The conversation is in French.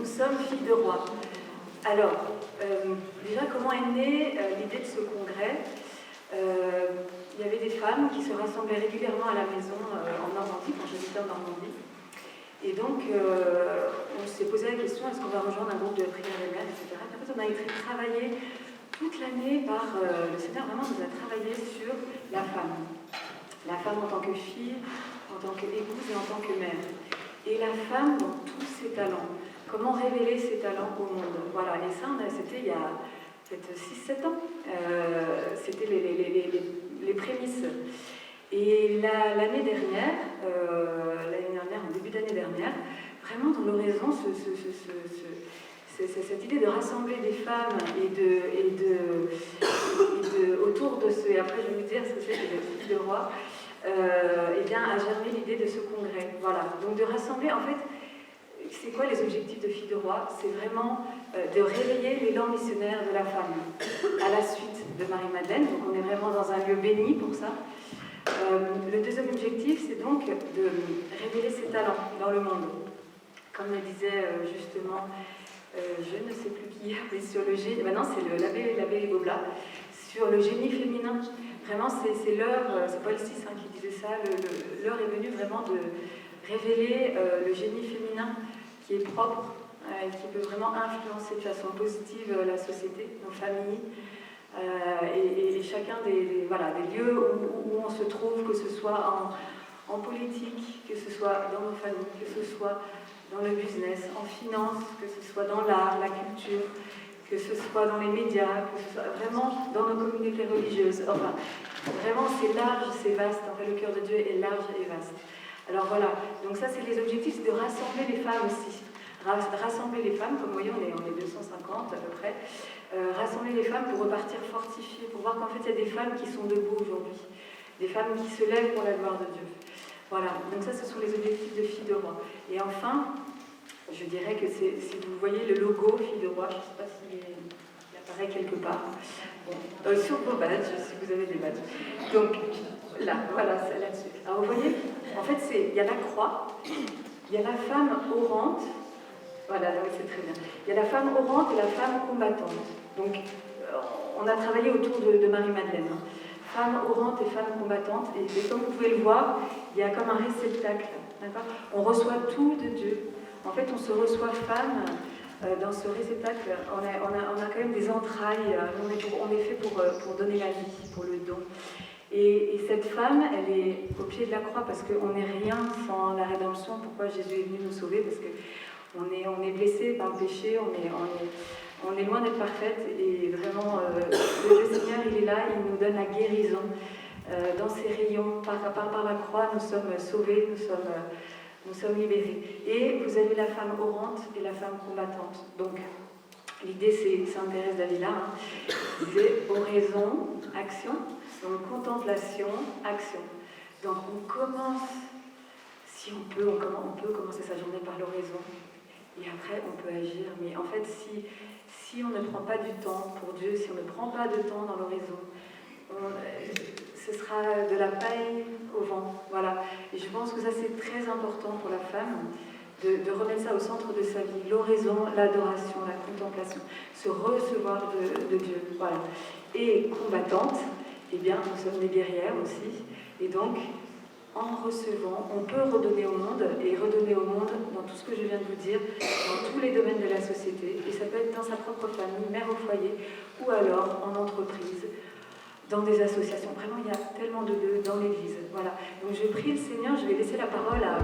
sommes filles de roi. Alors, déjà, comment est née l'idée de ce congrès? Il y avait des femmes qui se rassemblaient régulièrement à la maison en Normandie, quand j'habitais en Normandie. Et donc, on s'est posé la question, est-ce qu'on va rejoindre un groupe de prière des mères, etc. Et en fait, on a été travaillé toute l'année par le Seigneur, vraiment nous a travaillé sur la femme. La femme en tant que fille, en tant qu'épouse et en tant que mère. Et la femme dans tous ses talents. Comment révéler ses talents au monde. Voilà, et ça, c'était il y a peut-être 6-7 ans. C'était les prémices. Et l'année dernière, en début d'année dernière, vraiment dans l'oraison, cette idée de rassembler des femmes autour de ce, et après je vais vous dire ce que c'est que les filles de roi, eh bien, a germé l'idée de ce congrès. Voilà, donc de rassembler, en fait, c'est quoi les objectifs de Filles de Roi? C'est vraiment de réveiller l'élan missionnaire de la femme à la suite de Marie-Madeleine, donc on est vraiment dans un lieu béni pour ça. Le deuxième objectif, c'est donc de révéler ses talents dans le monde. Comme le disait justement, je ne sais plus qui, mais sur le génie, maintenant c'est l'abbé Goblat, sur le génie féminin. Vraiment, c'est l'heure, c'est Paul VI qui disait ça, l'heure est venue vraiment de révéler le génie féminin qui est propre, qui peut vraiment influencer de façon positive la société, nos familles, et chacun des lieux où on se trouve, que ce soit en politique, que ce soit dans nos familles, que ce soit dans le business, en finance, que ce soit dans l'art, la culture, que ce soit dans les médias, que ce soit vraiment dans nos communautés religieuses. Enfin, vraiment, c'est large, c'est vaste. En fait, le cœur de Dieu est large et vaste. Alors voilà, donc ça, c'est les objectifs, c'est de rassembler les femmes aussi. Rassembler les femmes, comme vous voyez, on est 250 à peu près. Rassembler les femmes pour repartir fortifiées, pour voir qu'en fait, il y a des femmes qui sont debout aujourd'hui. Des femmes qui se lèvent pour la gloire de Dieu. Voilà, donc ça, ce sont les objectifs de Filles de Roi. Et enfin, je dirais que si vous voyez le logo Filles de Roi, je ne sais pas s'il apparaît quelque part. Bon, sur vos badges, si vous avez des badges. Donc, là, voilà, c'est là-dessus. Alors, vous voyez, en fait, il y a la croix, il y a la femme orante, voilà, oui, c'est très bien. Il y a la femme orante et la femme combattante. Donc, on a travaillé autour de Marie-Madeleine. Femme orante et femme combattante. Et comme vous pouvez le voir, il y a comme un réceptacle. D'accord ? On reçoit tout de Dieu. En fait, on se reçoit femme dans ce réceptacle. On a quand même des entrailles. On est fait pour donner la vie, pour le don. Et cette femme, elle est au pied de la croix parce qu'on n'est rien sans la rédemption. Pourquoi Jésus est venu nous sauver? Parce qu'on est blessé par le péché, on est loin d'être parfaite. Et vraiment, le Seigneur, il est là, il nous donne la guérison. Dans ses rayons, par la croix, nous sommes sauvés, nous sommes libérés. Et vous avez la femme orante et la femme combattante. Donc, l'idée, c'est Sainte Thérèse d'Avila, c'est oraison, action. Donc, contemplation, action. Donc, on commence, si on peut commencer sa journée par l'oraison. Et après, on peut agir. Mais en fait, si on ne prend pas du temps pour Dieu, si on ne prend pas de temps dans l'oraison, ce sera de la paille au vent. Voilà. Et je pense que ça, c'est très important pour la femme, de remettre ça au centre de sa vie. L'oraison, l'adoration, la contemplation. Se recevoir de Dieu. Voilà. Et combattante, eh bien, nous sommes des guerrières aussi. Et donc, en recevant, on peut redonner au monde, et redonner au monde dans tout ce que je viens de vous dire, dans tous les domaines de la société. Et ça peut être dans sa propre famille, mère au foyer, ou alors en entreprise, dans des associations. Vraiment, il y a tellement de lieux dans l'Église. Voilà. Donc, je prie le Seigneur, je vais laisser la parole à